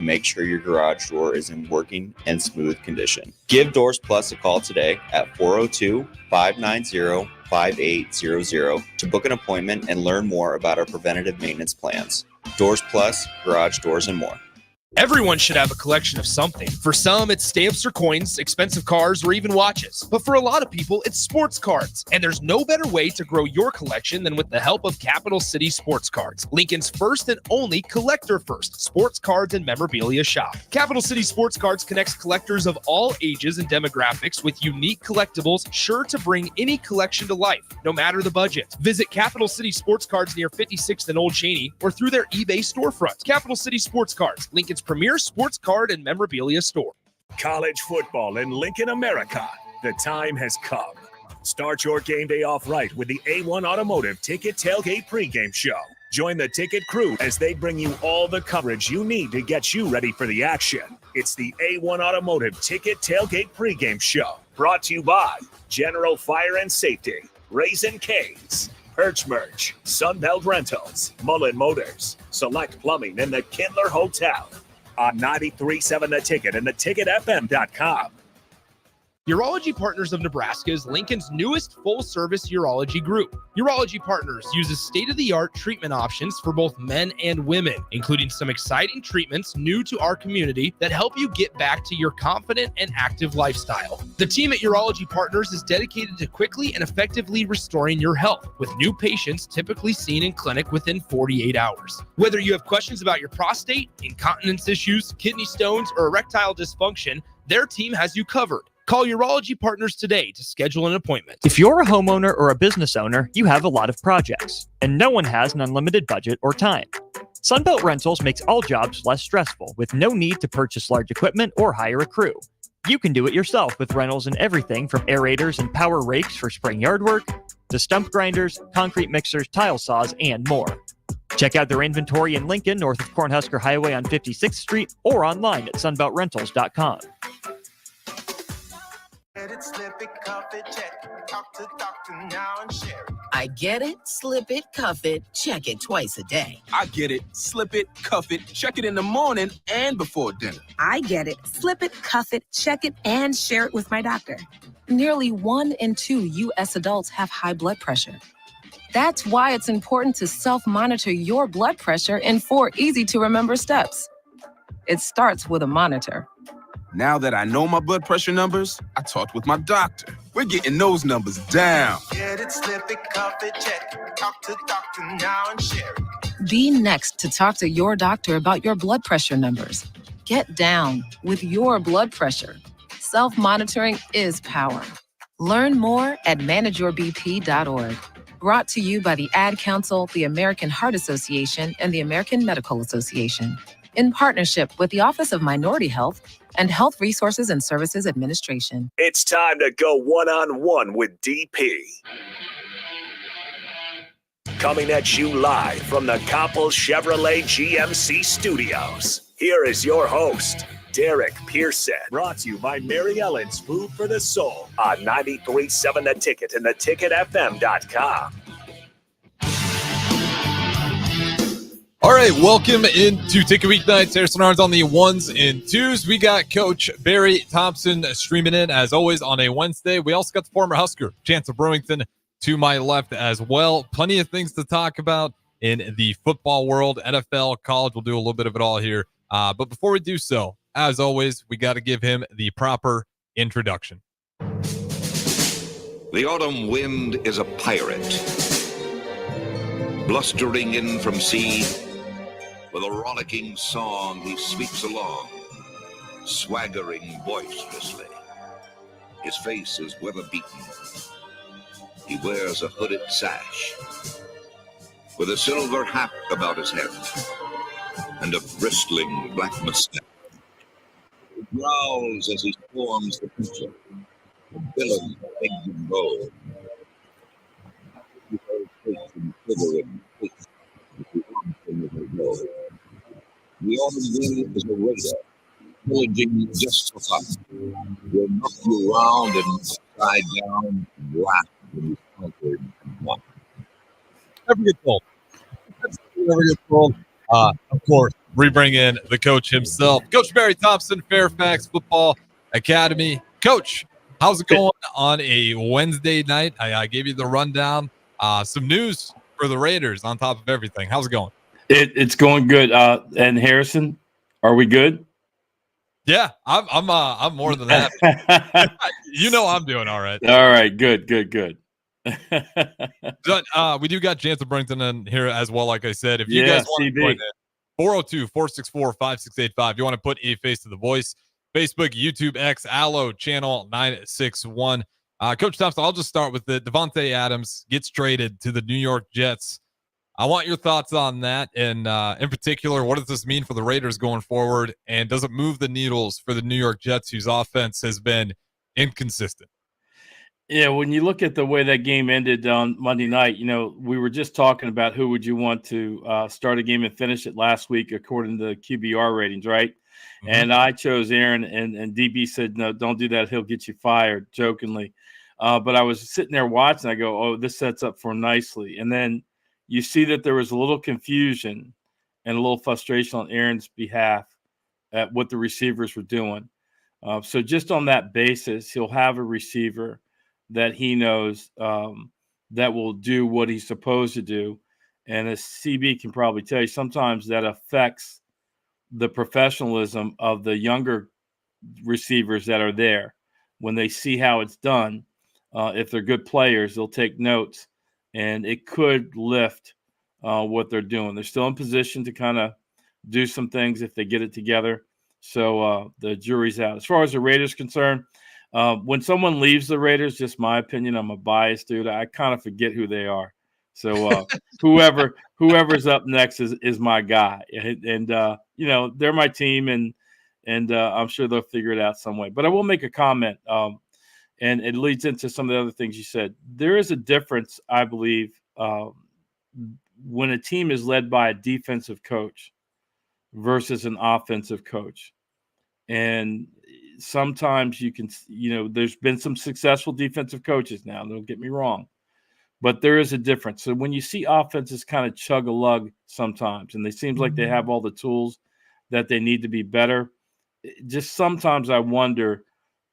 Make sure your garage door is in working and smooth condition. Give Doors Plus a call today at 402-590-5800 to book an appointment and learn more about our preventative maintenance plans. Doors Plus, garage doors, and more. Everyone should have a collection of something. For some, it's stamps or coins, expensive cars, or even watches. But for a lot of people, it's sports cards. And there's no better way to grow your collection than with the help of Capital City Sports Cards, Lincoln's first and only collector-first sports cards and memorabilia shop. Capital City Sports Cards connects collectors of all ages and demographics with unique collectibles sure to bring any collection to life, no matter the budget. Visit Capital City Sports Cards near 56th and Old Cheney or through their eBay storefront. Capital City Sports Cards, Lincoln's premier sports card and memorabilia store. College football in Lincoln, America. The time has come. Start your game day off right with the A1 Automotive Ticket Tailgate pregame show. Join the ticket crew as they bring you all the coverage you need to get you ready for the action. It's the A1 Automotive Ticket Tailgate pregame show. Brought to you by General Fire and Safety, Raisin Canes, Perch Merch, Sunbelt Rentals, Mullen Motors, Select Plumbing, and the Kindler Hotel. On 93.7 The Ticket and theticketfm.com. Urology Partners of Nebraska is Lincoln's newest full-service urology group. Urology Partners uses state-of-the-art treatment options for both men and women, including some exciting treatments new to our community that help you get back to your confident and active lifestyle. The team at Urology Partners is dedicated to quickly and effectively restoring your health, with new patients typically seen in clinic within 48 hours. Whether you have questions about your prostate, incontinence issues, kidney stones, or erectile dysfunction, their team has you covered. Call Urology Partners today to schedule an appointment. If you're a homeowner or a business owner, you have a lot of projects, and no one has an unlimited budget or time. Sunbelt Rentals makes all jobs less stressful with no need to purchase large equipment or hire a crew. You can do it yourself with rentals and everything from aerators and power rakes for spring yard work to stump grinders, concrete mixers, tile saws, and more. Check out their inventory in Lincoln, north of Cornhusker Highway on 56th Street, or online at sunbeltrentals.com. I get it, slip it, cuff it, check it twice a day. I get it, slip it, cuff it, check it in the morning and before dinner. I get it, slip it, cuff it, check it, and share it with my doctor. Nearly 1 in 2 U.S. adults have high blood pressure. That's why it's important to self-monitor your blood pressure in 4 easy-to-remember steps. It starts with a monitor. Now that I know my blood pressure numbers, I talked with my doctor. We're getting those numbers down. Get it, slip it, cuff it, check it. Talk to doctor now and share it. Be next to talk to your doctor about your blood pressure numbers. Get down with your blood pressure. Self-monitoring is power. Learn more at manageyourbp.org. Brought to you by the Ad Council, the American Heart Association, and the American Medical Association, in partnership with the Office of Minority Health and Health Resources and Services Administration. It's time to go one-on-one with DP. Coming at you live from the Coppel Chevrolet GMC studios. Here is your host, Derek Pearson. Brought to you by Mary Ellen's Food for the Soul on 93.7 The Ticket and theticketfm.com. All right, welcome into Ticket Weeknights. Harrison Arns on the 1s and 2s. We got Coach Barry Thompson streaming in, as always, on a Wednesday. We also got the former Husker, Chancellor Brewington, to my left as well. Plenty of things to talk about in the football world, NFL, college. We'll do a little bit of it all here. But before we do so, as always, we got to give him the proper introduction. The autumn wind is a pirate, blustering in from sea. With a rollicking song, he sweeps along, swaggering boisterously. His face is weather-beaten. He wears a hooded sash, with a silver hat about his head, and a bristling black mustache. He growls as he storms the picture, a villain eggs and gold. The autumn wind is a raider, pillaging just for fun. He'll knock you around and upside down and laugh when he's conquered and won. Never gets old. Never gets old. Of course, we bring in the coach himself, Coach Barry Thompson, Fairfax Football Academy. Coach, how's it going on a Wednesday night? I gave you the rundown. Some news for the Raiders on top of everything. How's it going? It's going good. And Harrison, are we good? Yeah, I'm more than that. You know I'm doing all right. All right, good. But, we do got Chancellor Brewington in here as well, like I said. If you guys want to join in, 402-464-5685. You want to put a face to the voice. Facebook, YouTube, X, Allo, channel 961. Coach Thompson, I'll just start with the Davante Adams gets traded to the New York Jets. I want your thoughts on that, and in particular, what does this mean for the Raiders going forward, and does it move the needles for the New York Jets, whose offense has been inconsistent? Yeah, when you look at the way that game ended on Monday night, we were just talking about who would you want to start a game and finish it last week according to the QBR ratings, right? Mm-hmm. And I chose Aaron, and DB said, no, don't do that. He'll get you fired, jokingly. But I was sitting there watching. I go, oh, this sets up for him nicely. And then you see that there was a little confusion and a little frustration on Aaron's behalf at what the receivers were doing. So just on that basis, he'll have a receiver that he knows that will do what he's supposed to do. And as CB can probably tell you, sometimes that affects the professionalism of the younger receivers that are there. When they see how it's done, if they're good players, they'll take notes. And it could lift what they're doing. They're still in position to kind of do some things if they get it together. So the jury's out. As far as the Raiders concerned, when someone leaves the Raiders, just my opinion, I'm a biased dude. I kind of forget who they are. So whoever's up next is my guy. And they're my team, and I'm sure they'll figure it out some way. But I will make a comment. And it leads into some of the other things you said. There is a difference, I believe, when a team is led by a defensive coach versus an offensive coach. And sometimes you can, there's been some successful defensive coaches now, don't get me wrong. But there is a difference. So when you see offenses kind of chug a lug sometimes, and it seems like they have all the tools that they need to be better, just sometimes I wonder,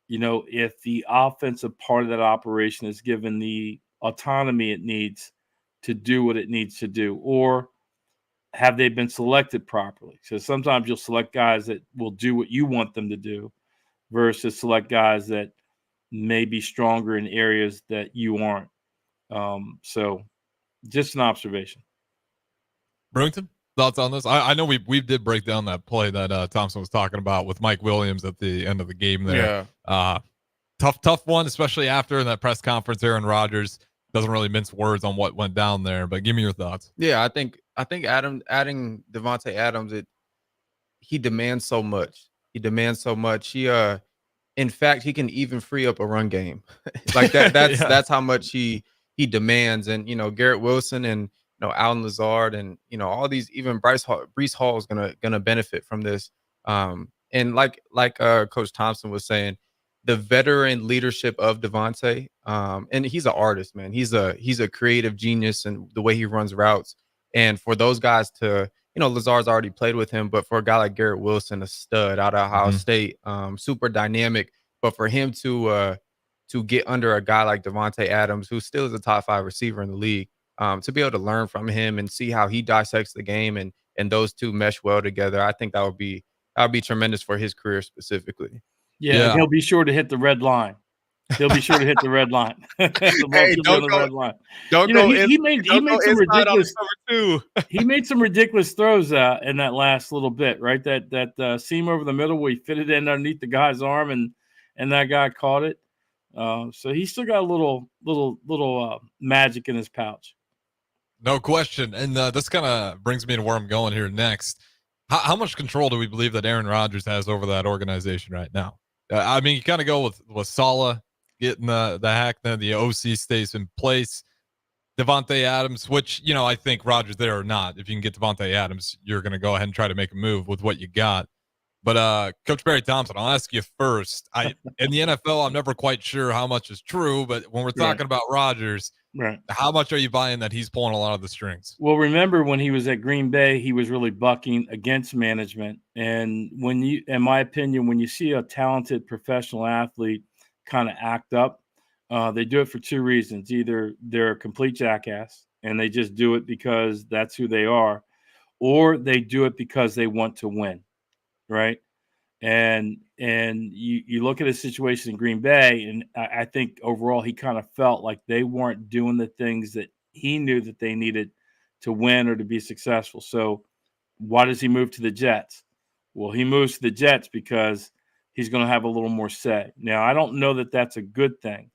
if the offensive part of that operation is given the autonomy it needs to do what it needs to do, or have they been selected properly? So sometimes you'll select guys that will do what you want them to do versus select guys that may be stronger in areas that you aren't. So just an observation. Brewington, thoughts on this? I know we did break down that play that Thompson was talking about with Mike Williams at the end of the game there. Yeah. Tough one, especially after in that press conference. Aaron Rodgers doesn't really mince words on what went down there, but give me your thoughts. Yeah, I think adding Davante Adams, he demands so much. In fact, he can even free up a run game. Like that. That's how much he demands. And Garrett Wilson and Allen Lazard and all these, even Breece Hall is gonna benefit from this. And like Coach Thompson was saying, the veteran leadership of Davante, and he's an artist, man. He's a creative genius in the way he runs routes. And for those guys to, Lazard's already played with him, but for a guy like Garrett Wilson, a stud out of Ohio State, super dynamic. But for him to get under a guy like Davante Adams, who still is a top 5 receiver in the league, to be able to learn from him and see how he dissects the game and those two mesh well together, I think that would be tremendous for his career specifically. Yeah, he'll be sure to hit the red line. He'll be sure to hit the red line. Red line. He made some ridiculous. He made some ridiculous throws in that last little bit, right? That seam over the middle where he fitted in underneath the guy's arm, and that guy caught it. So he's still got a little magic in his pouch. No question. And this kind of brings me to where I'm going here next. How much control do we believe that Aaron Rodgers has over that organization right now? I mean, you kind of go with Saleh getting the hack, then the OC stays in place. Davante Adams, which, I think Rodgers there or not, if you can get Davante Adams, you're going to go ahead and try to make a move with what you got. But Coach Barry Thompson, I'll ask you first. In the NFL, I'm never quite sure how much is true, but when we're talking about Rodgers, Right. How much are you buying that he's pulling a lot of the strings? Well, remember when he was at Green Bay, he was really bucking against management. And when you, in my opinion, when you see a talented professional athlete kind of act up, they do it for two reasons. Either they're a complete jackass and they just do it because that's who they are, or they do it because they want to win, right? And you look at a situation in Green Bay, and I think overall he kind of felt like they weren't doing the things that he knew that they needed to win or to be successful. So why does he move to the Jets? Well, he moves to the Jets because he's going to have a little more say. Now, I don't know that that's a good thing.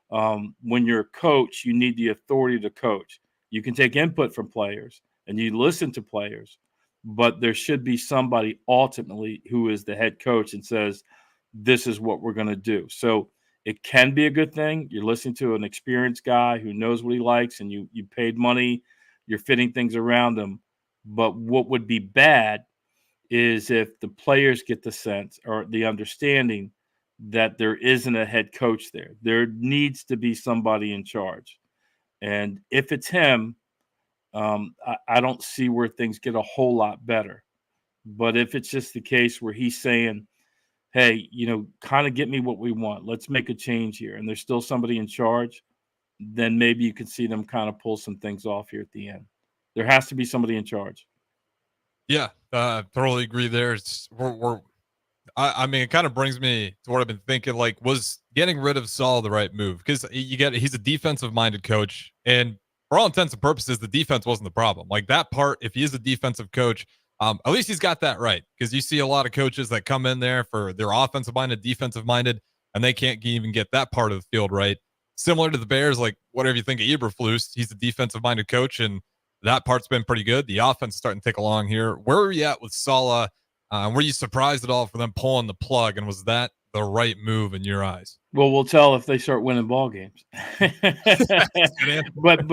When you're a coach, you need the authority to coach. You can take input from players and you listen to players, but there should be somebody ultimately who is the head coach and says, this is what we're going to do. So it can be a good thing. You're listening to an experienced guy who knows what he likes, and you paid money, you're fitting things around him. But what would be bad is if the players get the sense or the understanding that there isn't a head coach there. There needs to be somebody in charge. And if it's him, I don't see where things get a whole lot better. But if it's just the case where he's saying, hey, kind of get me what we want, let's make a change here, and there's still somebody in charge, then maybe you can see them kind of pull some things off here at the end. There has to be somebody in charge. Yeah, totally agree there. I mean, it kind of brings me to what I've been thinking, like, was getting rid of Saul the right move? Because he's a defensive-minded coach, and for all intents and purposes, the defense wasn't the problem. Like, that part, if he is a defensive coach, at least he's got that right. Because you see a lot of coaches that come in there for their offensive-minded, defensive-minded, and they can't even get that part of the field right. Similar to the Bears, like, whatever you think of Eberflus, he's a defensive-minded coach, and that part's been pretty good. The offense is starting to take along here. Where are you at with Saleh? Were you surprised at all for them pulling the plug, and was that the right move in your eyes? Well, we'll tell if they start winning ball games. but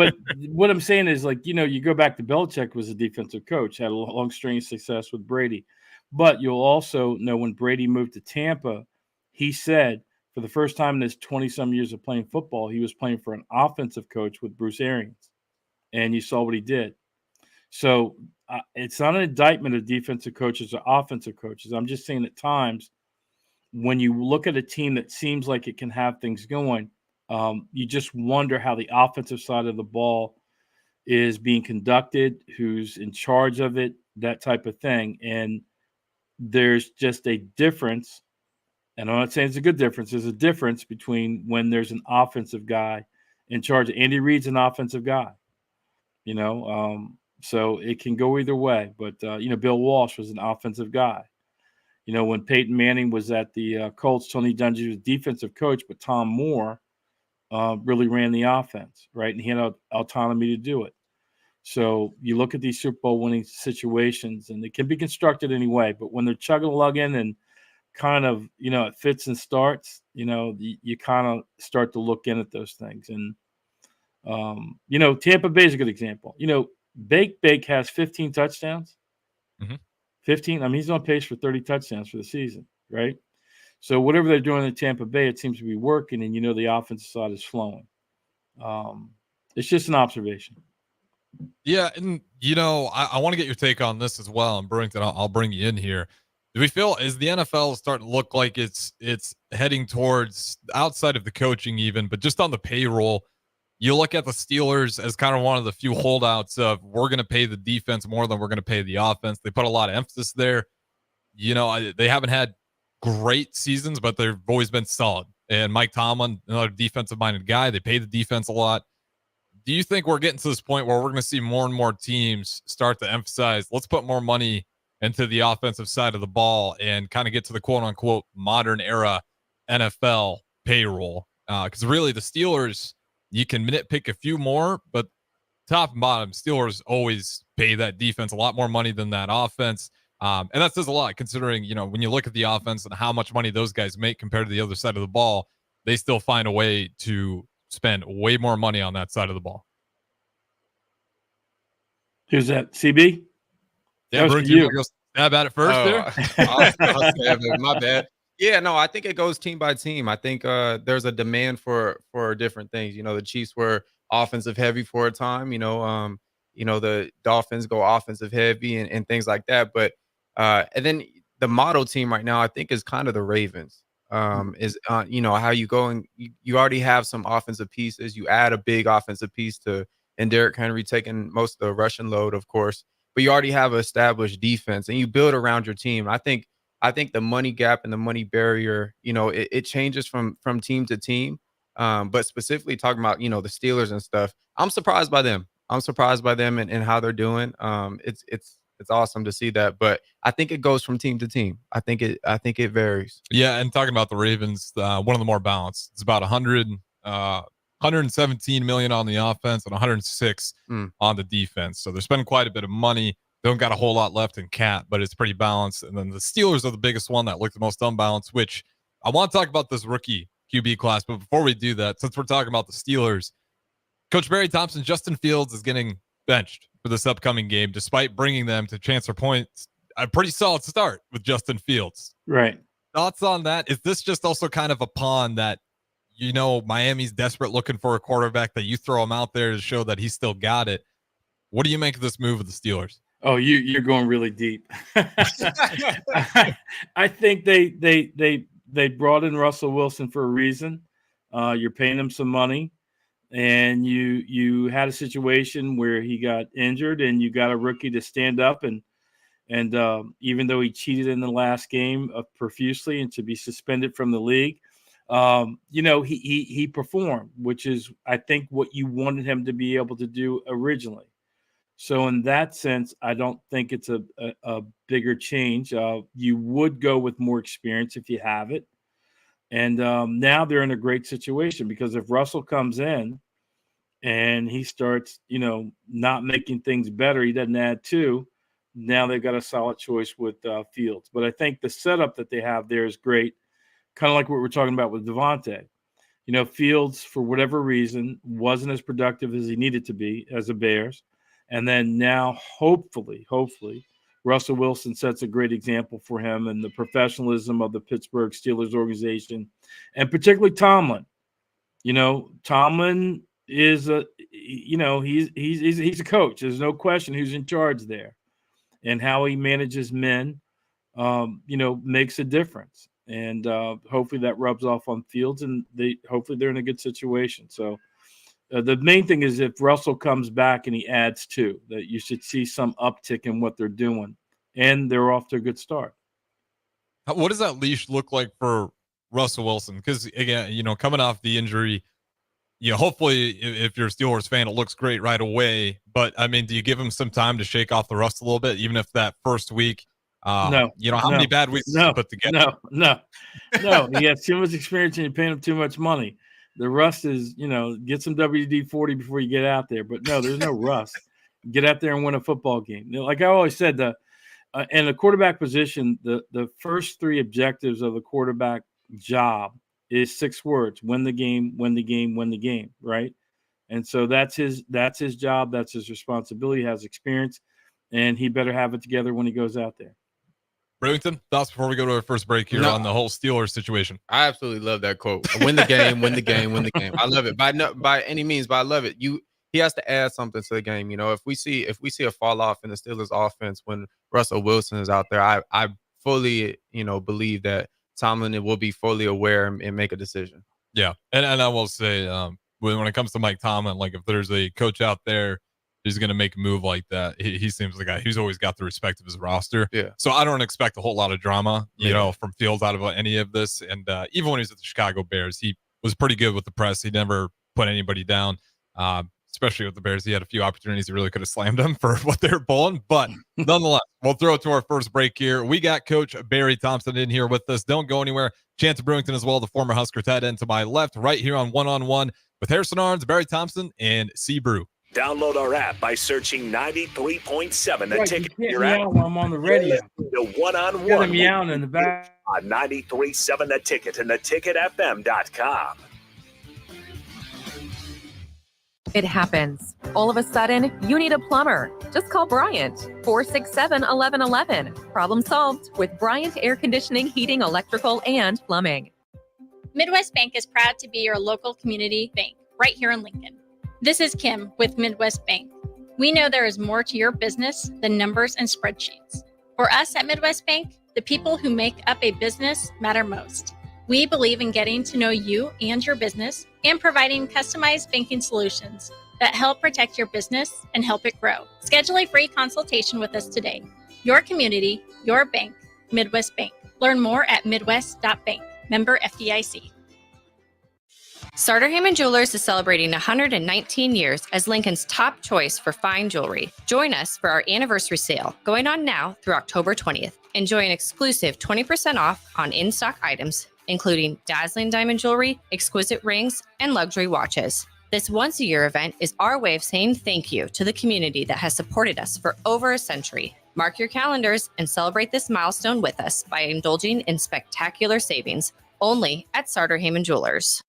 what I'm saying is, like, you go back to Belichick was a defensive coach, had a long string of success with Brady. But you'll also know when Brady moved to Tampa, he said for the first time in his 20-some years of playing football, he was playing for an offensive coach with Bruce Arians. And you saw what he did. So it's not an indictment of defensive coaches or offensive coaches. I'm just saying at times when you look at a team that seems like it can have things going, you just wonder how the offensive side of the ball is being conducted, who's in charge of it, that type of thing. And there's just a difference. And I'm not saying it's a good difference. There's a difference between when there's an offensive guy in charge. Andy Reid's an offensive guy. So it can go either way. But, Bill Walsh was an offensive guy. When Peyton Manning was at the Colts, Tony Dungy was defensive coach, but Tom Moore really ran the offense, right? And he had autonomy to do it. So you look at these Super Bowl winning situations, and it can be constructed anyway. But when they're chugging lugging and kind of, it fits and starts, you kind of start to look in at those things. And, Tampa Bay is a good example. Bake has 15 touchdowns. Mm-hmm. 15. I mean, he's on pace for 30 touchdowns for the season, right? So whatever they're doing in Tampa Bay, it seems to be working, and the offensive side is flowing. It's just an observation. Yeah, and I want to get your take on this as well. And Brewington, I'll bring you in here. Do we feel is the NFL starting to look like it's heading towards outside of the coaching even, but just on the payroll? You look at the Steelers as kind of one of the few holdouts of we're going to pay the defense more than we're going to pay the offense. They put a lot of emphasis there. They haven't had great seasons, but they've always been solid. And Mike Tomlin, another defensive-minded guy, they pay the defense a lot. Do you think we're getting to this point where we're going to see more and more teams start to emphasize, let's put more money into the offensive side of the ball and kind of get to the quote-unquote modern era NFL payroll? Because really the Steelers, you can nitpick a few more, but top and bottom, Steelers always pay that defense a lot more money than that offense. And that says a lot considering, when you look at the offense and how much money those guys make compared to the other side of the ball, they still find a way to spend way more money on that side of the ball. Who's that? CB? Yeah, Bruce, you go stab at it first there. I'll stab it. My bad. Yeah, no, I think it goes team by team. I think there's a demand for different things. The Chiefs were offensive heavy for a time. The Dolphins go offensive heavy and things like that. But and then the model team right now, I think, is kind of the Ravens. How you go and you already have some offensive pieces. You add a big offensive piece and Derrick Henry taking most of the rushing load, of course. But you already have an established defense, and you build around your team. I think the money gap and the money barrier, it changes from team to team. But specifically talking about, the Steelers and stuff, I'm surprised by them. And how they're doing. It's awesome to see that, but I think it goes from team to team. I think it varies. Yeah, and talking about the Ravens, one of the more balanced. It's about 117 million on the offense and 106 on the defense. So they're spending quite a bit of money. They don't got a whole lot left in cap, but it's pretty balanced. And then the Steelers are the biggest one that looked the most unbalanced, which I want to talk about this rookie QB class. But before we do that, since we're talking about the Steelers, Coach Barry Thompson, Justin Fields is getting benched for this upcoming game, despite bringing them to Chancellor Point. A pretty solid start with Justin Fields. Right. Thoughts on that? Is this just also kind of a pawn that, Miami's desperate looking for a quarterback, that you throw him out there to show that he's still got it? What do you make of this move of the Steelers? Oh, you're going really deep. I think they brought in Russell Wilson for a reason. You're paying him some money. And you had a situation where he got injured, and you got a rookie to stand up and even though he cheated in the last game profusely and to be suspended from the league, he performed, which is, I think, what you wanted him to be able to do originally. So in that sense, I don't think it's a bigger change. You would go with more experience if you have it. And now they're in a great situation, because if Russell comes in and he starts, not making things better, he doesn't add to, now they've got a solid choice with Fields. But I think the setup that they have there is great, kind of like what we're talking about with Devontae. Fields, for whatever reason, wasn't as productive as he needed to be as the Bears. And then now, hopefully, Russell Wilson sets a great example for him, and the professionalism of the Pittsburgh Steelers organization, and particularly Tomlin. Tomlin is he's a coach. There's no question who's in charge there, and how he manages men, makes a difference. And hopefully that rubs off on Fields, and hopefully they're in a good situation. So the main thing is, if Russell comes back and he adds to, that you should see some uptick in what they're doing, and they're off to a good start. What does that leash look like for Russell Wilson? Because again, coming off the injury, hopefully if you're a Steelers fan, it looks great right away. But I mean, do you give him some time to shake off the rust a little bit, even if that first week? How many bad weeks did you put together? No. He has too much experience, and you're paying him too much money. The rust is, get some WD-40 before you get out there. But no, there's no rust. Get out there and win a football game. Like I always said, in the quarterback position, the first three objectives of the quarterback job is 6 words: win the game, win the game, win the game, right? And so that's his job. That's his responsibility. He has experience, and he better have it together when he goes out there. Brewington, thoughts before we go to our first break here on the whole Steelers situation? I absolutely love that quote. Win the game, win the game, win the game. I love it. By any means, but I love it. He has to add something to the game. If we see a fall off in the Steelers offense when Russell Wilson is out there, I fully, believe that Tomlin will be fully aware and make a decision. Yeah. And I will say, when it comes to Mike Tomlin, like if there's a coach out there who's going to make a move like that, he seems like a guy who's always got the respect of his roster. Yeah. So I don't expect a whole lot of drama, from Fields out of any of this. And even when he was at the Chicago Bears, he was pretty good with the press. He never put anybody down, especially with the Bears. He had a few opportunities. He really could have slammed them for what they were pulling. But nonetheless, we'll throw it to our first break here. We got Coach Barry Thompson in here with us. Don't go anywhere. Chancellor Brewington as well, the former Husker tight end to my left, right here on One-on-One with Harrison Arns, Barry Thompson, and C. Brew. Download our app by searching 93.7 The Ticket. You're I'm on the radio. The One-on-One. Got him yelling in the back. On 93.7 The Ticket and theticketfm.com. It happens. All of a sudden, you need a plumber. Just call Bryant, 467-1111. Problem solved with Bryant Air Conditioning, Heating, Electrical, and Plumbing. Midwest Bank is proud to be your local community bank right here in Lincoln. This is Kim with Midwest Bank. We know there is more to your business than numbers and spreadsheets. For us at Midwest Bank, the people who make up a business matter most. We believe in getting to know you and your business and providing customized banking solutions that help protect your business and help it grow. Schedule a free consultation with us today. Your community, your bank, Midwest Bank. Learn more at midwest.bank. Member FDIC. Sartor Hamann Jewelers is celebrating 119 years as Lincoln's top choice for fine jewelry. Join us for our anniversary sale, going on now through October 20th. Enjoy an exclusive 20% off on in-stock items, including dazzling diamond jewelry, exquisite rings, and luxury watches. This once-a-year event is our way of saying thank you to the community that has supported us for over a century. Mark your calendars and celebrate this milestone with us by indulging in spectacular savings, only at Sartor Hamann Jewelers.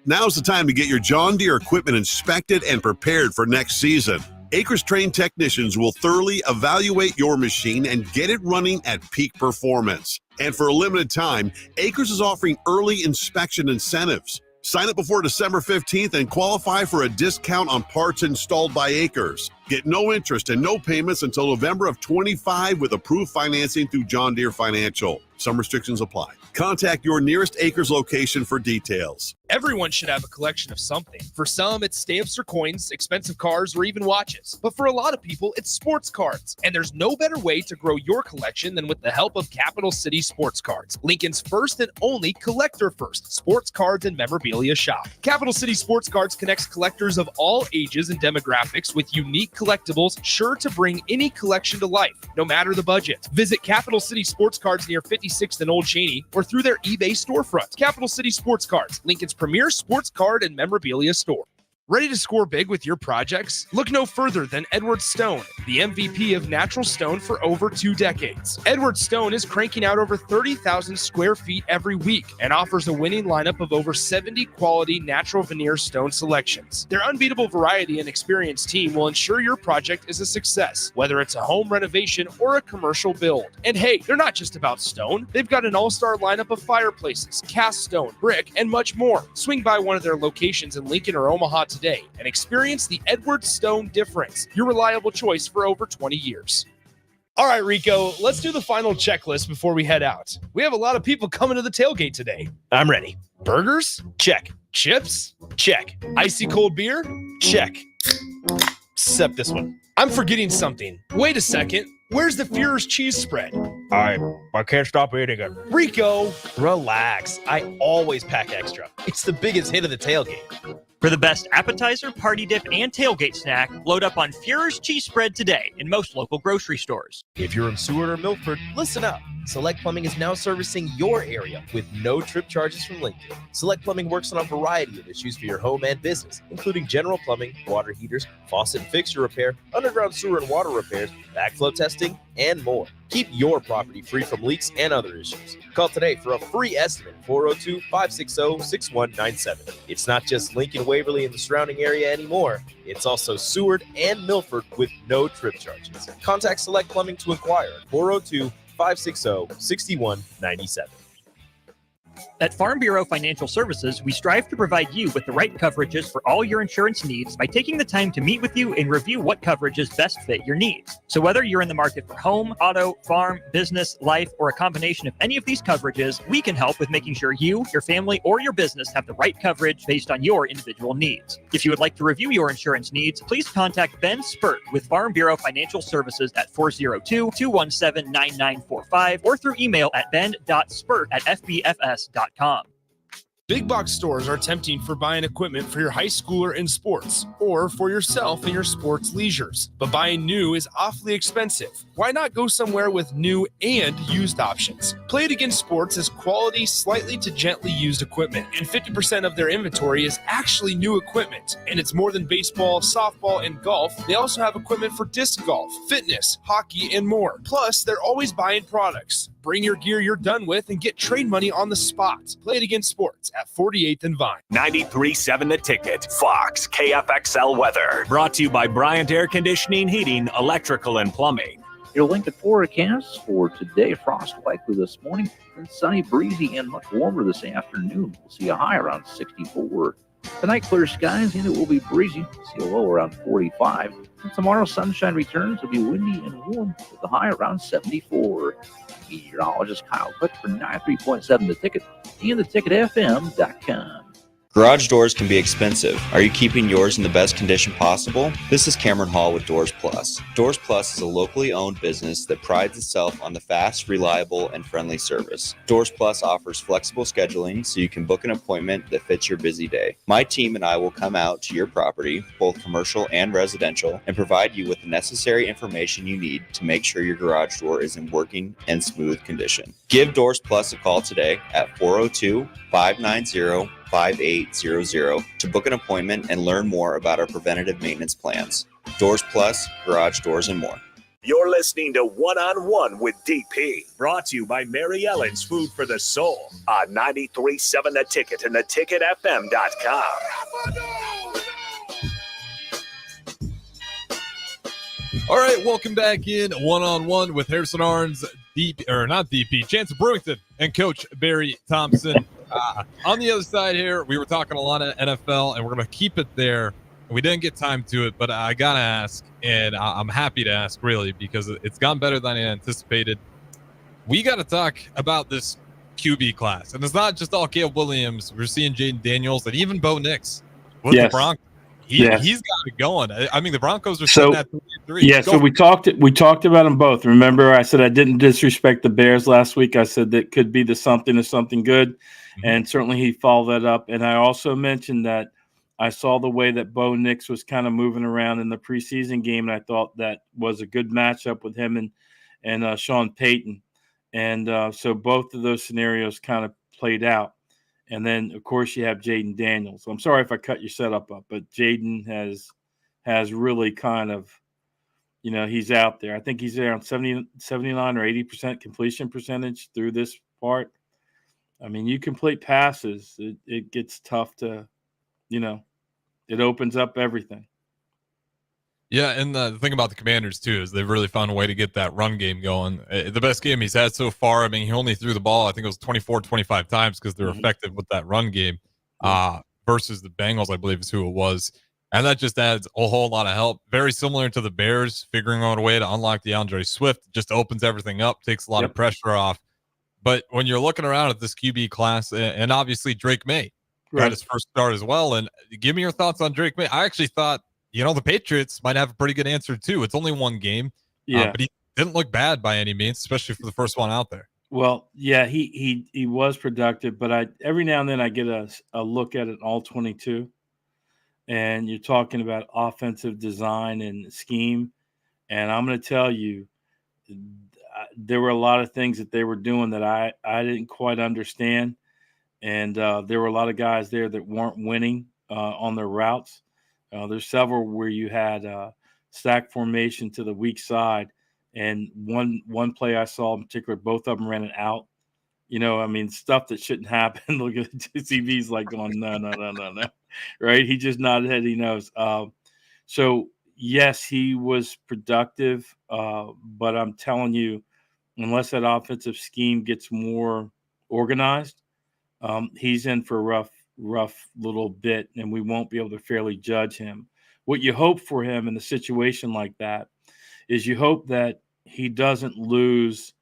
Now's the time to get your John Deere equipment inspected and prepared for next season. Acres trained technicians will thoroughly evaluate your machine and get it running at peak performance. And for a limited time, Acres is offering early inspection incentives. Sign up before December 15th and qualify for a discount on parts installed by Acres. Get no interest and no payments until November of 25 with approved financing through John Deere Financial. Some restrictions apply. Contact your nearest Acres location for details. Everyone should have a collection of something. For some, it's stamps or coins, expensive cars, or even watches. But for a lot of people, it's sports cards. And there's no better way to grow your collection than with the help of Capital City Sports Cards, Lincoln's first and only collector-first sports cards and memorabilia shop. Capital City Sports Cards connects collectors of all ages and demographics with unique collectibles sure to bring any collection to life, no matter the budget. Visit Capital City Sports Cards near 56th and Old Cheney or through their eBay storefront. Capital City Sports Cards, Lincoln's premier sports card and memorabilia store. Ready to score big with your projects? Look no further than Edward Stone, the MVP of natural stone for over 2 decades. Edward Stone is cranking out over 30,000 square feet every week and offers a winning lineup of over 70 quality natural veneer stone selections. Their unbeatable variety and experienced team will ensure your project is a success, whether it's a home renovation or a commercial build. And hey, they're not just about stone. They've got an all-star lineup of fireplaces, cast stone, brick, and much more. Swing by one of their locations in Lincoln or Omaha today and experience the Edward Stone difference, your reliable choice for over 20 years. All right, Rico, let's do the final checklist before we head out. We have a lot of people coming to the tailgate today. I'm ready. Burgers? Check. Chips? Check. Icy cold beer? Check. Except this one. I'm forgetting something. Wait a second. Where's the Führer's cheese spread? I can't stop eating it. Rico, relax. I always pack extra. It's the biggest hit of the tailgate. For the best appetizer, party dip, and tailgate snack, load up on Führer's cheese spread today in most local grocery stores. If you're in Seward or Milford, listen up. Select Plumbing is now servicing your area with no trip charges from Lincoln. Select Plumbing works on a variety of issues for your home and business, including general plumbing, water heaters, faucet and fixture repair, underground sewer and water repairs, backflow testing, and more. Keep your property free from leaks and other issues. Call today for a free estimate, 402-560-6197. It's not just Lincoln, Waverly, and the surrounding area anymore. It's also Seward and Milford with no trip charges. Contact Select Plumbing to inquire at 402-560-6197. At Farm Bureau Financial Services, we strive to provide you with the right coverages for all your insurance needs by taking the time to meet with you and review what coverages best fit your needs. So whether you're in the market for home, auto, farm, business, life, or a combination of any of these coverages, we can help with making sure you, your family, or your business have the right coverage based on your individual needs. If you would like to review your insurance needs, please contact Ben Spurt with Farm Bureau Financial Services at 402-217-9945 or through email at ben.spurt@fbfs.com. Big box stores are tempting for buying equipment for your high schooler in sports or for yourself in your sports leisures. But buying new is awfully expensive. Why not go somewhere with new and used options? Play It Again Sports is quality, slightly to gently used equipment, and 50% of their inventory is actually new equipment. And it's more than baseball, softball, and golf. They also have equipment for disc golf, fitness, hockey, and more. Plus, they're always buying products. Bring your gear you're done with and get trade money on the spot. Play It Again Sports at 48th and Vine. 93.7 The Ticket, Fox, KFXL weather. Brought to you by Bryant Air Conditioning, Heating, Electrical, and Plumbing. Your Lincoln forecast for today: frost likely this morning, and sunny, breezy, and much warmer this afternoon. We'll see a high around 64. Tonight, clear skies and it will be breezy. See a low around 45. And tomorrow, sunshine returns. It'll be windy and warm with the high around 74. Meteorologist Kyle Cook for 93.7 The Ticket and theticketfm.com. Garage doors can be expensive. Are you keeping yours in the best condition possible? This is Cameron Hall with Doors Plus. Doors Plus is a locally owned business that prides itself on the fast, reliable, and friendly service. Doors Plus offers flexible scheduling so you can book an appointment that fits your busy day. My team and I will come out to your property, both commercial and residential, and provide you with the necessary information you need to make sure your garage door is in working and smooth condition. Give Doors Plus a call today at 402-590-5800 to book an appointment and learn more about our preventative maintenance plans. Doors Plus, garage doors, and more. You're listening to One-on-One with DP, brought to you by Mary Ellen's Food for the Soul on 93.7 The Ticket and theticketfm.com. All right, welcome back in One-on-One with Harrison Arns, Chancellor Brewington, and Coach Barry Thompson. On the other side here, we were talking a lot of NFL, and we're going to keep it there. We didn't get time to it, but I got to ask, and I'm happy to ask, really, because it's gone better than I anticipated. We got to talk about this QB class, and it's not just all Caleb Williams. We're seeing Jaden Daniels and even Bo Nix with the Broncos. He's got it going. I mean, the Broncos are sitting at 3-3. Yeah, so we talked about them both. Remember, I said I didn't disrespect the Bears last week. I said that could be the something or something good, and certainly he followed that up. And I also mentioned that I saw the way that Bo Nix was kind of moving around in the preseason game, and I thought that was a good matchup with him and Sean Payton. And so both of those scenarios kind of played out. And then, of course, you have Jaden Daniels. I'm sorry if I cut your setup up, but Jaden has really kind of, he's out there. I think he's around 79 or 80% completion percentage through this part. I mean, you complete passes, it gets tough to, it opens up everything. Yeah, and the thing about the Commanders, too, is they've really found a way to get that run game going. The best game he's had so far, I mean, he only threw the ball, I think it was 25 times because they're effective with that run game versus the Bengals, I believe is who it was. And that just adds a whole lot of help. Very similar to the Bears, figuring out a way to unlock DeAndre Swift. Just opens everything up, takes a lot of pressure off. But when you're looking around at this QB class, and obviously Drake May got his first start as well, and give me your thoughts on Drake May. I actually thought, the Patriots might have a pretty good answer, too. It's only one game. But he didn't look bad by any means, especially for the first one out there. Well, yeah, he was productive, but every now and then I get a look at it all 22, and you're talking about offensive design and scheme, and I'm going to tell you there were a lot of things that they were doing that I didn't quite understand, and there were a lot of guys there that weren't winning on their routes. There's several where you had stack formation to the weak side, and one play I saw in particular, both of them ran it out. Stuff that shouldn't happen. Look at CB's like going, no, right? He just nodded head. He knows. So yes, he was productive, but I'm telling you, unless that offensive scheme gets more organized, he's in for a rough little bit, and we won't be able to fairly judge him. What you hope for him in a situation like that is you hope that he doesn't lose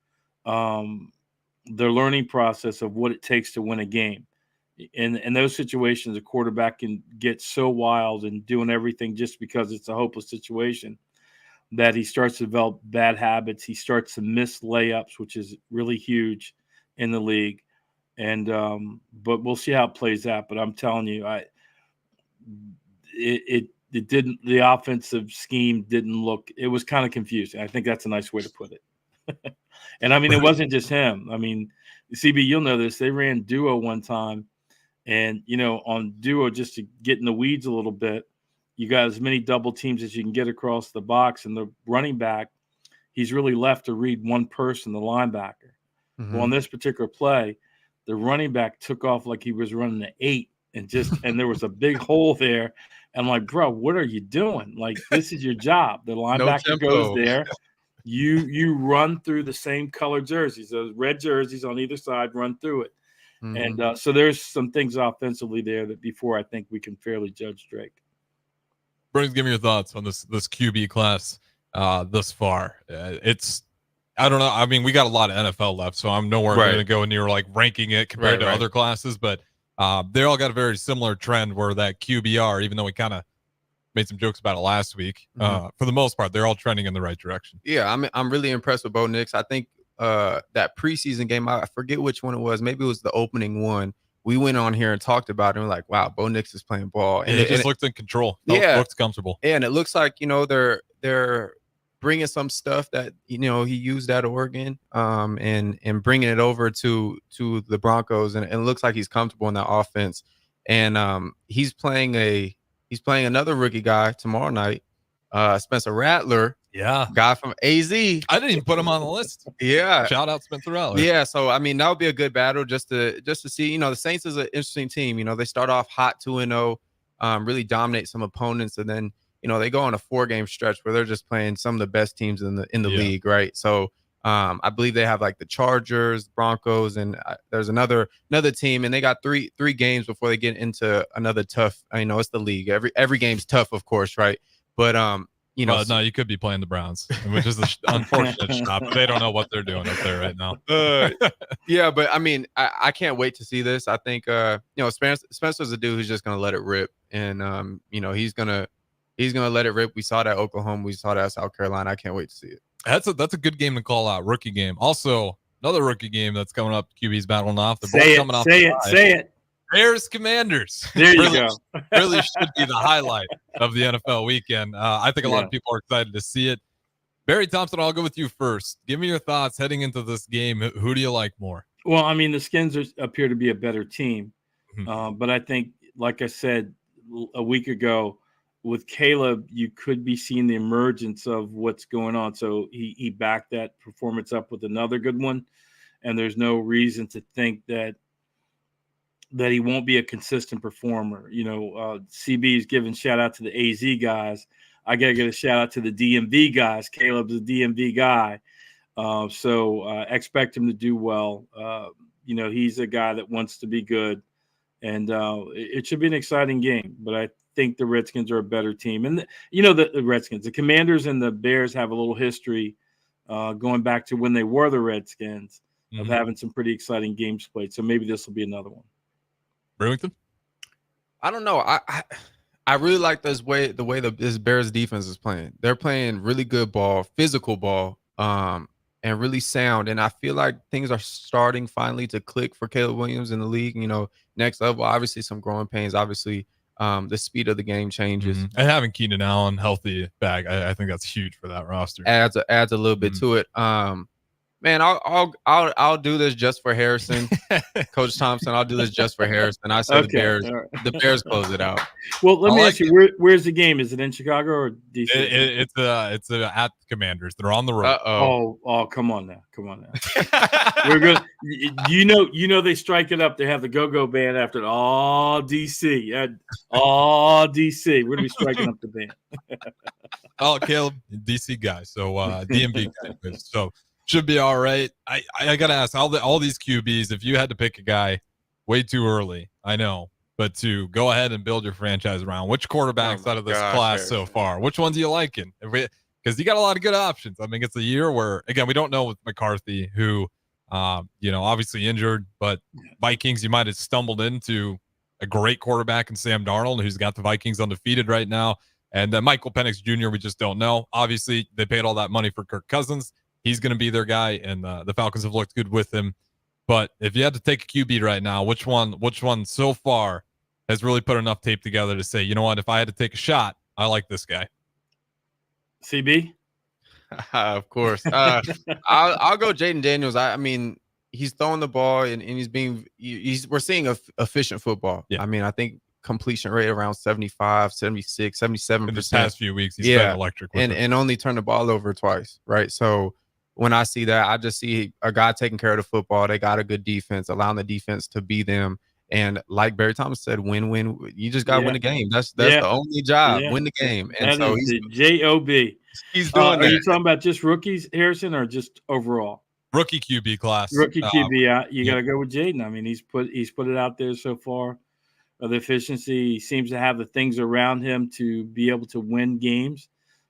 the learning process of what it takes to win a game. In those situations, a quarterback can get so wild and doing everything just because it's a hopeless situation that he starts to develop bad habits. He starts to miss layups, which is really huge in the league. And but we'll see how it plays out. But I'm telling you, it didn't. The offensive scheme didn't look. It was kind of confusing. I think that's a nice way to put it. And I mean, it wasn't just him. I mean, CB, you'll know this. They ran duo one time, and on duo, just to get in the weeds a little bit, you got as many double teams as you can get across the box, and the running back, he's really left to read one person, the linebacker. Well, on this particular play, the running back took off like he was running an 8 and there was a big hole there. And I'm like, bro, what are you doing? Like, this is your job. The linebacker goes there. You run through the same color jerseys, those red jerseys on either side, run through it. And so there's some things offensively there that before I think we can fairly judge Drake. Brings, give me your thoughts on this QB class thus far. I don't know. I mean, we got a lot of NFL left, so I'm nowhere going to go near like ranking it compared to other classes. But they all got a very similar trend where that QBR, even though we kind of made some jokes about it last week, for the most part, they're all trending in the right direction. Yeah, I'm really impressed with Bo Nix. I think that preseason game, I forget which one it was. Maybe it was the opening one. We went on here and talked about it. And we're like, wow, Bo Nix is playing ball. And it just looked in control. Looks comfortable. Yeah, and it looks like, they're bringing some stuff that, he used at Oregon and bringing it over to the Broncos. And it looks like he's comfortable in that offense. And he's playing another rookie guy tomorrow night, Spencer Rattler. Yeah. Guy from AZ. I didn't even put him on the list. Yeah. Shout out Spencer Rattler. Yeah. So, I mean, that would be a good battle just to see, the Saints is an interesting team. They start off hot 2-0, really dominate some opponents. And then, they go on a 4-game stretch where they're just playing some of the best teams in the league. Right. So, I believe they have like the Chargers, Broncos, and there's another team, and they got three games before they get into another tough, it's the league. Every game's tough, of course. Right. But, no, you could be playing the Browns, which is an unfortunate shot. But they don't know what they're doing up there right now. Yeah, but I mean, I can't wait to see this. I think Spencer's a dude who's just gonna let it rip, and he's gonna let it rip. We saw that Oklahoma, we saw that South Carolina. I can't wait to see it. That's a good game to call out. Rookie game. Also, another rookie game that's coming up. QB's battling off. They're both coming off. Say it. Bears Commanders. There you go. Really should be the highlight of the NFL weekend. I think a lot of people are excited to see it. Barry Thompson, I'll go with you first. Give me your thoughts heading into this game. Who do you like more? Well, I mean, the Skins appear to be a better team. But I think, like I said a week ago, with Caleb, you could be seeing the emergence of what's going on. So he backed that performance up with another good one. And there's no reason to think that he won't be a consistent performer. CB is giving shout out to the AZ guys. I got to get a shout out to the DMV guys. Caleb's a DMV guy. So expect him to do well. He's a guy that wants to be good, and it should be an exciting game, but I think the Redskins are a better team. And the Redskins, the Commanders and the Bears have a little history going back to when they were the Redskins of having some pretty exciting games played. So maybe this will be another one. Brewington? I don't know. I really like the way this Bears defense is playing. They're playing really good ball, physical ball, and really sound. And I feel like things are starting finally to click for Caleb Williams in the league. Next level, obviously some growing pains. Obviously, the speed of the game changes. And having Keenan Allen healthy back, I think that's huge for that roster. Adds a little bit to it. Man, I'll do this just for Harrison, Coach Thompson. I'll do this just for Harrison. I say the Bears close it out. Well, let me ask you, where's the game? Is it in Chicago or DC? It's at the Commanders. They're on the road. Oh, come on now. We're good. You know they strike it up. They have the go-go band after it. Oh, DC. Oh, DC. We're gonna be striking up the band. Caleb, DC guy. So DMV guy. So should be all right. I gotta ask all these QBs. If you had to pick a guy way too early, I know, but to go ahead and build your franchise around, which quarterbacks out of this class so far? Which ones are you liking? Because you got a lot of good options. I mean, it's a year where again we don't know with McCarthy, who obviously injured, but Vikings you might have stumbled into a great quarterback in Sam Darnold, who's got the Vikings undefeated right now, and Michael Penix Jr. We just don't know. Obviously, they paid all that money for Kirk Cousins. He's going to be their guy, and the Falcons have looked good with him. But if you had to take a QB right now, which one so far has really put enough tape together to say, you know what, if I had to take a shot, I like this guy? CB? Of course. I'll go Jaden Daniels. I mean, he's throwing the ball, and we're seeing efficient football. Yeah. I mean, I think completion rate around 75, 76, 77%. In the past few weeks, he's been electric. And only turned the ball over twice, right? So when I see that, I just see a guy taking care of the football. They got a good defense, allowing the defense to be them. And like Barry Thomas said, win-win. You just got to win the game. That's the only job. Win the game. And that is the J-O-B. He's doing that. Are you talking about just rookies, Harrison, or just overall? rookie QB class. Rookie QB, you got to go with Jaden. I mean, he's put it out there so far. The efficiency, he seems to have the things around him to be able to win games,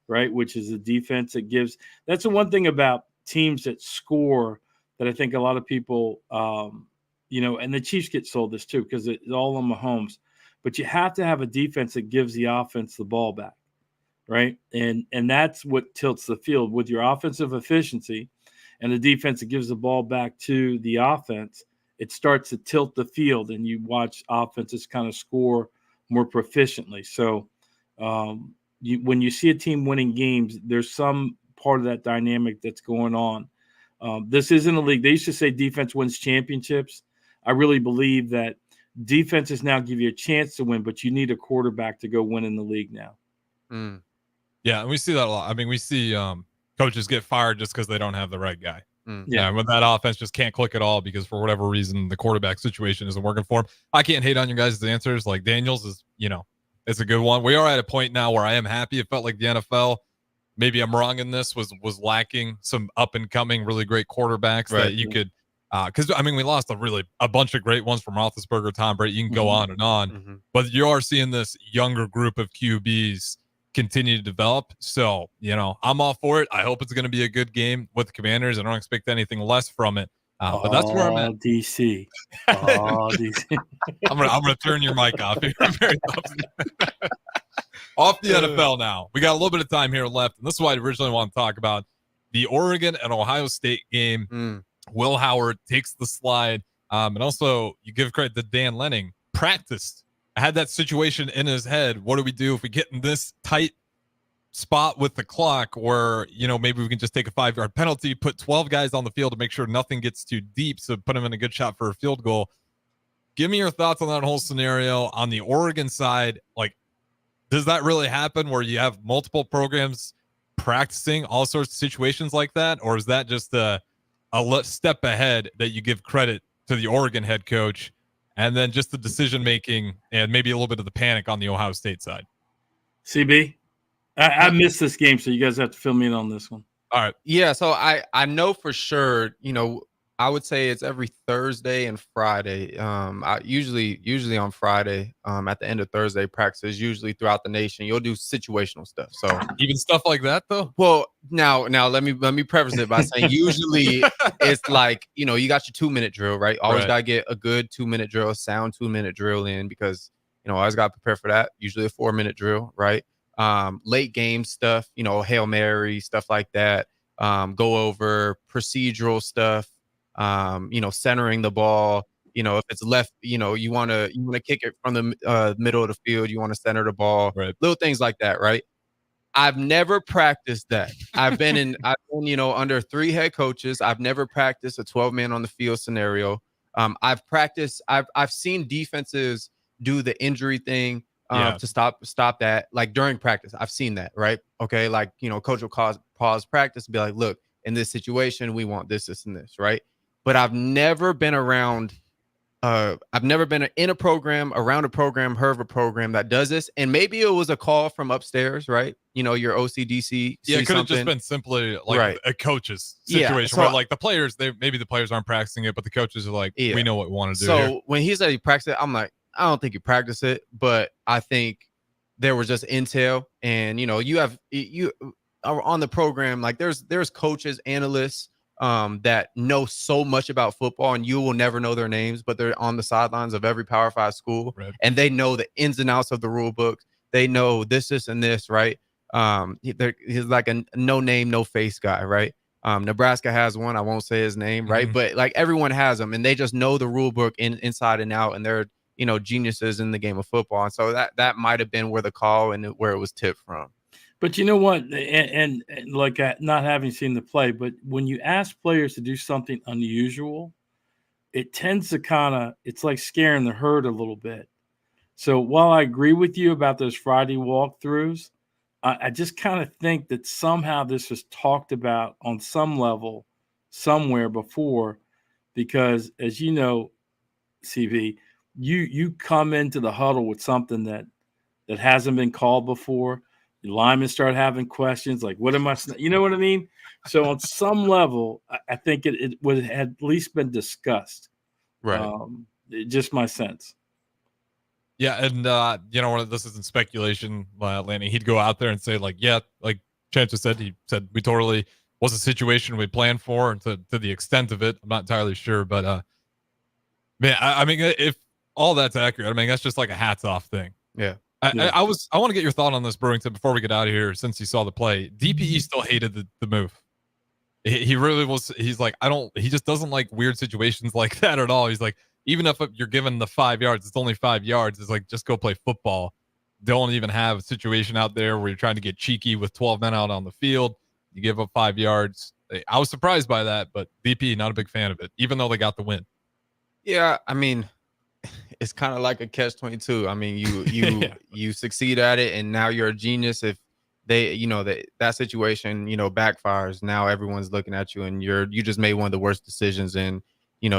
right? Which is a defense that gives. That's the one thing about teams that score that I think a lot of people, and the Chiefs get sold this too because it's all on Mahomes. But you have to have a defense that gives the offense the ball back, right? And that's what tilts the field with your offensive efficiency and the defense that gives the ball back to the offense. It starts to tilt the field, and you watch offenses kind of score more proficiently. So when you see a team winning games, there's some part of that dynamic that's going on. This isn't a league. They used to say defense wins championships. I really believe that defenses now give you a chance to win, but you need a quarterback to go win in the league now. Yeah, and we see that a lot. I mean, we see coaches get fired just because they don't have the right guy. Yeah, when that offense just can't click at all because for whatever reason the quarterback situation isn't working for him. I can't hate on your guys' answers. Like Daniels is, it's a good one. We are at a point now where I am happy. It felt like the NFL, maybe I'm wrong in this, was lacking some up and coming, really great quarterbacks that you could. Because we lost a bunch of great ones from Roethlisberger, Tom Brady. You can go on and on, but you are seeing this younger group of QBs continue to develop. So, I'm all for it. I hope it's going to be a good game with the Commanders. I don't expect anything less from it. But that's where I'm at. DC. DC. I'm gonna turn your mic off here. Off the NFL now. We got a little bit of time here left, and this is why I originally want to talk about the Oregon and Ohio State game. Will Howard takes the slide, and also you give credit to Dan Lenning. Practiced. I had that situation in his head. What do we do if we get in this tight spot with the clock where, maybe we can just take a 5-yard penalty, put 12 guys on the field to make sure nothing gets too deep, so put them in a good shot for a field goal. Give me your thoughts on that whole scenario. On the Oregon side, like, does that really happen where you have multiple programs practicing all sorts of situations like that? Or is that just a step ahead that you give credit to the Oregon head coach? And then just the decision-making and maybe a little bit of the panic on the Ohio State side. CB, I missed this game, so you guys have to fill me in on this one. All right. Yeah, so I know for sure, I would say it's every Thursday and Friday. Usually on Friday, at the end of Thursday practices, usually throughout the nation, you'll do situational stuff. So even stuff like that though? Well, now let me preface it by saying usually it's like, you got your 2-minute drill, right? Always gotta get a good 2-minute drill, sound 2-minute drill in because always gotta prepare for that. Usually a 4-minute drill, right? Late game stuff, Hail Mary, stuff like that. Go over procedural stuff. Centering the ball, if it's left, you want to kick it from the middle of the field. You want to center the ball, little things like that. Right. I've never practiced that. I've been under 3 head coaches. I've never practiced a 12-man on the field scenario. I've seen defenses do the injury thing to stop that. Like during practice, I've seen that. Right. Okay. Like, coach will pause practice and be like, look, in this situation, we want this, and this, right? But I've never been around. I've never been in a program, around a program, heard of a program that does this. And maybe it was a call from upstairs, right? Your OCDC. Yeah, it could have just been simply like a coach's situation where like the players, maybe the players aren't practicing it, but the coaches are like, we know what we want to do. So here. When he said he practiced it, I'm like, I don't think you practice it, but I think there was just intel, and you are on the program. Like there's coaches, analysts that know so much about football, and you will never know their names, but they're on the sidelines of every Power 5 school, and they know the ins and outs of the rule book. They know this, and this, right? He's like a no name, no face guy, right? Nebraska has one. I won't say his name, right? But like everyone has them, and they just know the rule book inside and out, and they're geniuses in the game of football. And so that might have been where the call and where it was tipped from. But you know what? And like not having seen the play, but when you ask players to do something unusual, it tends to it's like scaring the herd a little bit. So while I agree with you about those Friday walkthroughs, I just kind of think that somehow this was talked about on some level somewhere before, because as you know, CV, you come into the huddle with something that hasn't been called before. The linemen start having questions like, what am I, you know what I mean? So on some level, I think it would have at least been discussed. Right. Just my sense. Yeah, and this isn't speculation, Lanny. He'd go out there and say, like, yeah, like Chancellor said, he said we totally was a situation we planned for, and to the extent of it, I'm not entirely sure, but man, I mean, if all that's accurate, I mean, that's just like a hats off thing. Yeah. I want to get your thought on this, Brewington, before we get out of here, since you saw the play. DPE still hated the move. He really was. He's like, he just doesn't like weird situations like that at all. He's like, even if you're given the 5 yards, it's only 5 yards. It's like, just go play football. Don't even have a situation out there where you're trying to get cheeky with 12 men out on the field. You give up 5 yards. I was surprised by that, but DP, not a big fan of it, even though they got the win. Yeah, I mean, it's kind of like a catch-22. I mean, you succeed at it, and now you're a genius. If they, that situation, backfires, now everyone's looking at you, and you just made one of the worst decisions, and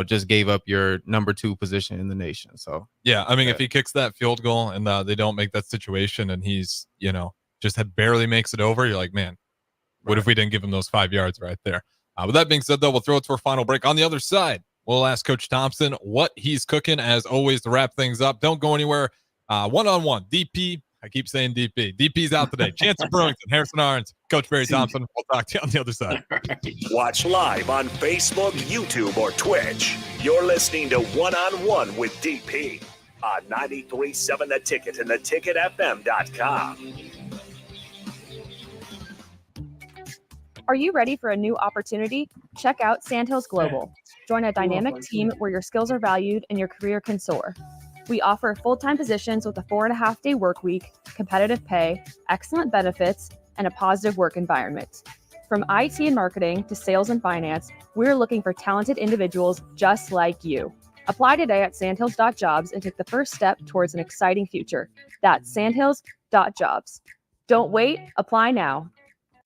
just gave up your number 2 position in the nation. So yeah, I mean, if he kicks that field goal and they don't make that situation, and he's just barely makes it over, you're like, man, what if we didn't give him those 5 yards right there? With that being said, though, we'll throw it to our final break. On the other side, we'll ask Coach Thompson what he's cooking, as always, to wrap things up. Don't go anywhere. One-on-one, DP. I keep saying DP. DP's out today. Chancellor Brewington, Harrison Arns, Coach Barry Thompson. We'll talk to you on the other side. Watch live on Facebook, YouTube, or Twitch. You're listening to One-on-One with DP on 93.7 The Ticket and theticketfm.com. Are you ready for a new opportunity? Check out Sandhills Global. Join a dynamic team where your skills are valued and your career can soar. We offer full-time positions with a 4.5-day work week, competitive pay, excellent benefits, and a positive work environment. From IT and marketing to sales and finance, we're looking for talented individuals just like you. Apply today at sandhills.jobs and take the first step towards an exciting future. That's sandhills.jobs. Don't wait, apply now.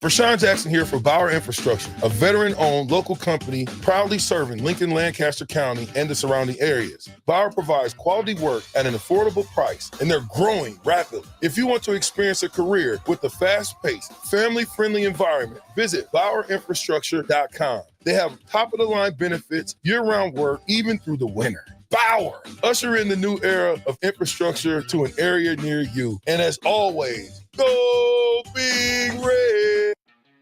Rashawn Jackson here for Bauer Infrastructure, a veteran-owned local company proudly serving Lincoln, Lancaster County, and the surrounding areas. Bauer provides quality work at an affordable price, and they're growing rapidly. If you want to experience a career with a fast-paced, family-friendly environment, visit BauerInfrastructure.com. They have top-of-the-line benefits, year-round work, even through the winter. Bauer, usher in the new era of infrastructure to an area near you. And as always, go Big Red!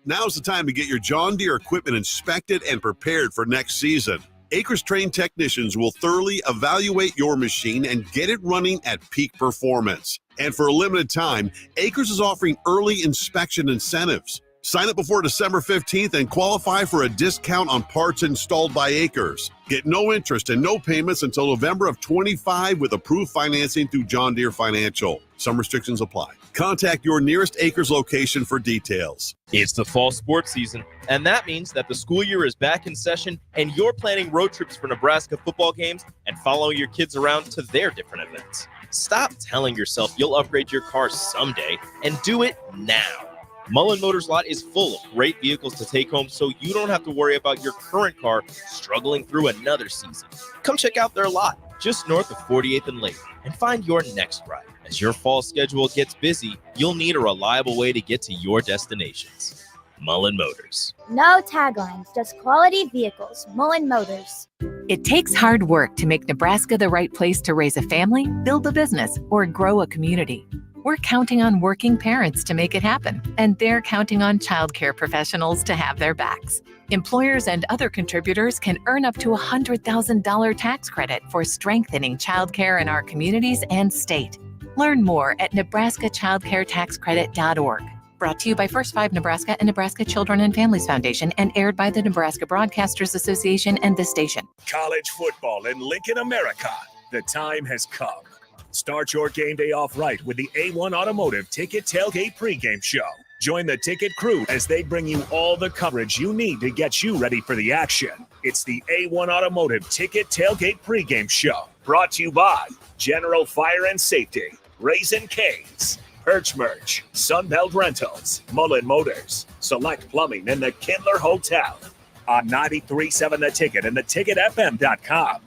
Now's the time to get your John Deere equipment inspected and prepared for next season. Acres trained technicians will thoroughly evaluate your machine and get it running at peak performance. And for a limited time, Acres is offering early inspection incentives. Sign up before December 15th and qualify for a discount on parts installed by Acres. Get no interest and no payments until November of 25 with approved financing through John Deere Financial. Some restrictions apply. Contact your nearest Acres location for details. It's the fall sports season, and that means that the school year is back in session and you're planning road trips for Nebraska football games and following your kids around to their different events. Stop telling yourself you'll upgrade your car someday and do it now. Mullen Motors Lot is full of great vehicles to take home so you don't have to worry about your current car struggling through another season. Come check out their lot just north of 48th and Lake and find your next ride. As your fall schedule gets busy, you'll need a reliable way to get to your destinations. Mullen Motors. No taglines, just quality vehicles. Mullen Motors. It takes hard work to make Nebraska the right place to raise a family, build a business, or grow a community. We're counting on working parents to make it happen, and they're counting on childcare professionals to have their backs. Employers and other contributors can earn up to a $100,000 tax credit for strengthening childcare in our communities and state. Learn more at nebraskachildcaretaxcredit.org. Brought to you by First 5 Nebraska and Nebraska Children and Families Foundation and aired by the Nebraska Broadcasters Association and this station. College football in Lincoln, America. The time has come. Start your game day off right with the A1 Automotive Ticket Tailgate pregame show. Join the ticket crew as they bring you all the coverage you need to get you ready for the action. It's the A1 Automotive Ticket Tailgate pregame show. Brought to you by General Fire and Safety, Raisin Canes, Perch Merch, Sunbelt Rentals, Mullen Motors, Select Plumbing, and the Kindler Hotel. On 93.7 The Ticket and theticketfm.com.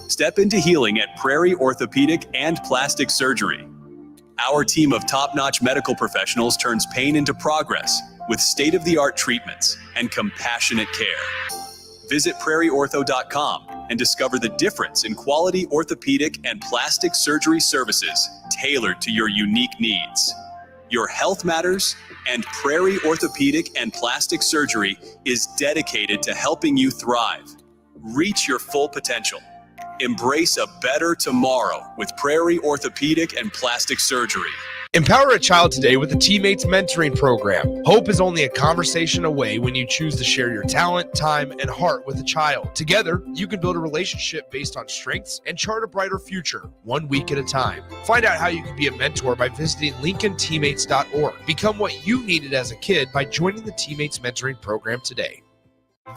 Step into healing at Prairie Orthopedic and Plastic Surgery. Our team of top-notch medical professionals turns pain into progress with state-of-the-art treatments and compassionate care. Visit prairieortho.com and discover the difference in quality orthopedic and plastic surgery services tailored to your unique needs. Your health matters, and Prairie Orthopedic and Plastic Surgery is dedicated to helping you thrive. Reach your full potential. Embrace a better tomorrow with Prairie Orthopedic and Plastic Surgery. Empower a child today with the Teammates Mentoring Program. Hope is only a conversation away when you choose to share your talent, time, and heart with a child. Together, you can build a relationship based on strengths and chart a brighter future, 1 week at a time. Find out how you can be a mentor by visiting LincolnTeammates.org. Become what you needed as a kid by joining the Teammates Mentoring Program today.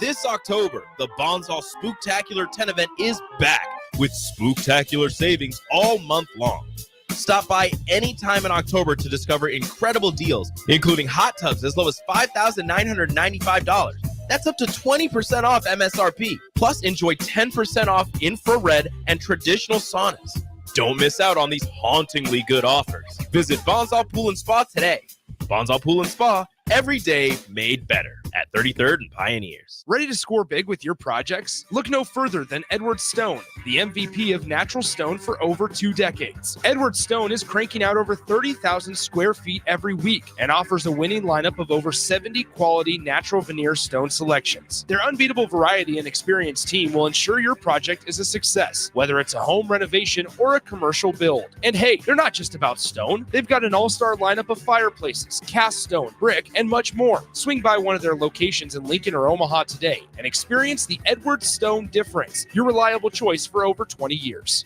This October, the Bonsall Spooktacular 10 event is back with spooktacular savings all month long. Stop by anytime in October to discover incredible deals, including hot tubs as low as $5,995. That's up to 20% off MSRP. Plus, enjoy 10% off infrared and traditional saunas. Don't miss out on these hauntingly good offers. Visit Bonsall Pool and Spa today. Bonsall Pool and Spa, every day made better at 33rd and Pioneers. Ready to score big with your projects? Look no further than Edward Stone, the MVP of natural stone for over 2 decades. Edward Stone is cranking out over 30,000 square feet every week and offers a winning lineup of over 70 quality natural veneer stone selections. Their unbeatable variety and experienced team will ensure your project is a success, whether it's a home renovation or a commercial build. And hey, they're not just about stone. They've got an all-star lineup of fireplaces, cast stone, brick, and much more. Swing by one of their locations in Lincoln or Omaha today and experience the Edward Stone difference, your reliable choice for over 20 years.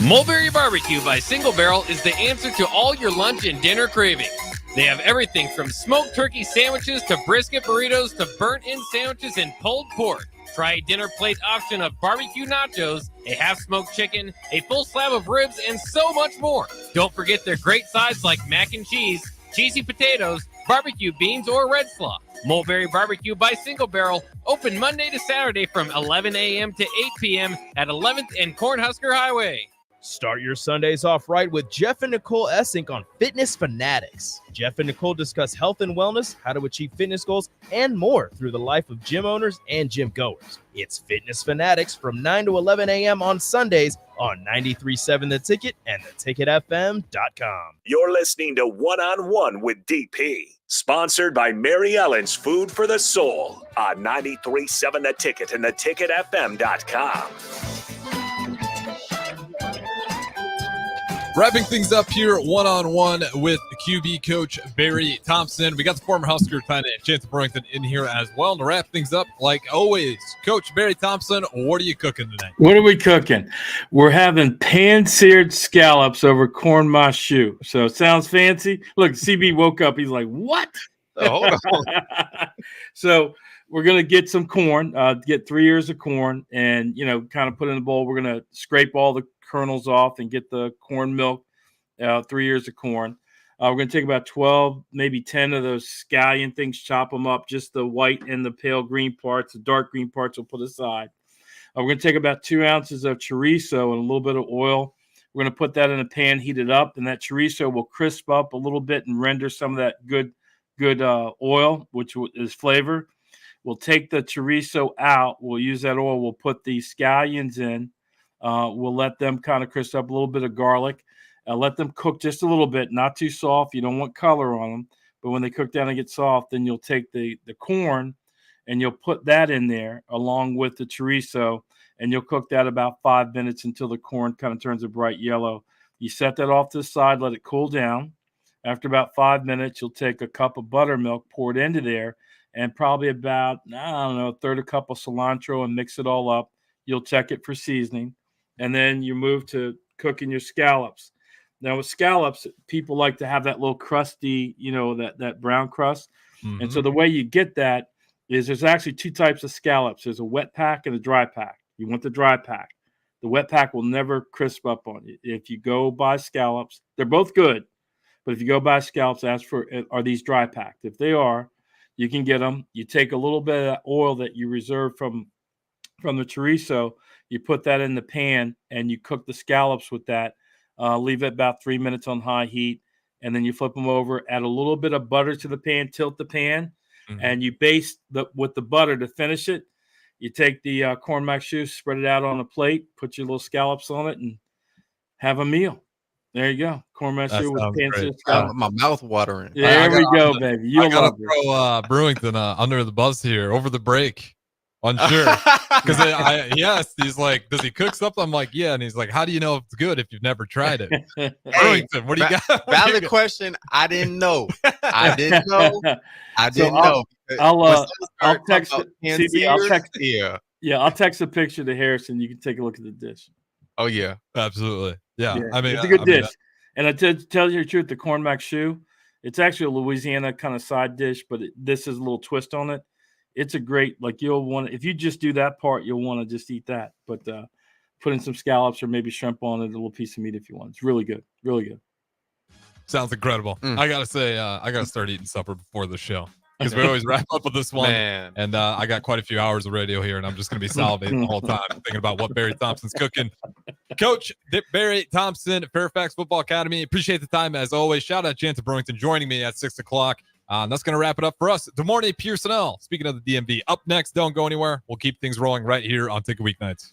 Mulberry Barbecue by Single Barrel is the answer to all your lunch and dinner cravings. They have everything from smoked turkey sandwiches to brisket burritos to burnt-in sandwiches and pulled pork. Try a dinner plate option of barbecue nachos, a half-smoked chicken, a full slab of ribs, and so much more. Don't forget their great sides like mac and cheese, cheesy potatoes, barbecue beans, or red slaw. Mulberry Barbecue by Single Barrel, open Monday to Saturday from 11 a.m. to 8 p.m. at 11th and Cornhusker Highway. Start your Sundays off right with Jeff and Nicole Essink on Fitness Fanatics. Jeff and Nicole discuss health and wellness, how to achieve fitness goals, and more through the life of gym owners and gym goers. It's Fitness Fanatics from 9 to 11 a.m. on Sundays on 93.7 The Ticket and theticketfm.com. You're listening to One on One with DP, sponsored by Mary Ellen's Food for the Soul on 93.7 The Ticket and theticketfm.com. Wrapping things up here, one-on-one with QB coach Barry Thompson. We got the former Husker tight end Chancellor Brewington in here as well. And to wrap things up, like always, Coach Barry Thompson, what are you cooking today? What are we cooking? We're having pan-seared scallops over corn machu. So it sounds fancy. Look, CB woke up. He's like, what? Oh, hold on. So we're going to get some corn, get 3 ears of corn, and, kind of put it in the bowl. We're going to scrape all the kernels off and get the corn milk, 3 ears of corn. We're going to take about 12, maybe 10 of those scallion things, chop them up, just the white and the pale green parts. The dark green parts we'll put aside. We're going to take about 2 ounces of chorizo and a little bit of oil. We're going to put that in a pan, heat it up, and that chorizo will crisp up a little bit and render some of that good oil, which is flavor. We'll take the chorizo out. We'll use that oil. We'll put the scallions in. We'll let them kind of crisp up, a little bit of garlic. Let them cook just a little bit, not too soft. You don't want color on them. But when they cook down and get soft, then you'll take the corn and you'll put that in there along with the chorizo, and you'll cook that about 5 minutes until the corn kind of turns a bright yellow. You set that off to the side, let it cool down. After about 5 minutes, you'll take a cup of buttermilk, pour it into there, and probably about, a third a cup of cilantro and mix it all up. You'll check it for seasoning. And then you move to cooking your scallops. Now with scallops, people like to have that little crusty, that brown crust. Mm-hmm. And so the way you get that is there's actually 2 types of scallops. There's a wet pack and a dry pack. You want the dry pack. The wet pack will never crisp up on you. If you go buy scallops, they're both good. But if you go buy scallops, ask for, are these dry packed? If they are, you can get them. You take a little bit of that oil that you reserve from the chorizo, you put that in the pan, and you cook the scallops with that. Leave it about 3 minutes on high heat, and then you flip them over. Add a little bit of butter to the pan. Tilt the pan, and you baste with the butter to finish it. You take the corn mac choux, spread it out on a plate, put your little scallops on it, and have a meal. There you go. Corn mac choux with pan scallops. My mouth watering. There we go, baby. You'll I gotta love it. throw Brewington under the bus here over the break. Unsure. Because he asked, he's like, does he cook something? I'm like, yeah. And he's like, how do you know if it's good if you've never tried it? Brewington, what do you got? Valid question. I didn't know. I didn't know. I'll text it. CB, I'll text it. Yeah. Yeah, I'll text a picture to Harrison. You can take a look at the dish. Oh, yeah. Absolutely. Yeah. I mean, it's a good dish. And to tell you the truth, the corn mac choux, it's actually a Louisiana kind of side dish, but this is a little twist on it. It's a great, like, you'll want, if you just do that part, you'll want to just eat that. But put in some scallops or maybe shrimp on it, a little piece of meat if you want. It's really good. Really good. Sounds incredible. I got to say, I got to start eating supper before the show because we always wrap up with this one. Man. And I got quite a few hours of radio here, and I'm just going to be salivating the whole time thinking about what Barry Thompson's cooking. Coach Barry Thompson, Fairfax Football Academy. Appreciate the time as always. Shout out Jansen Brewington joining me at 6 o'clock. That's going to wrap it up for us. DeMornay Pearsonell, speaking of the DMV, up next. Don't go anywhere. We'll keep things rolling right here on Ticket Weeknights.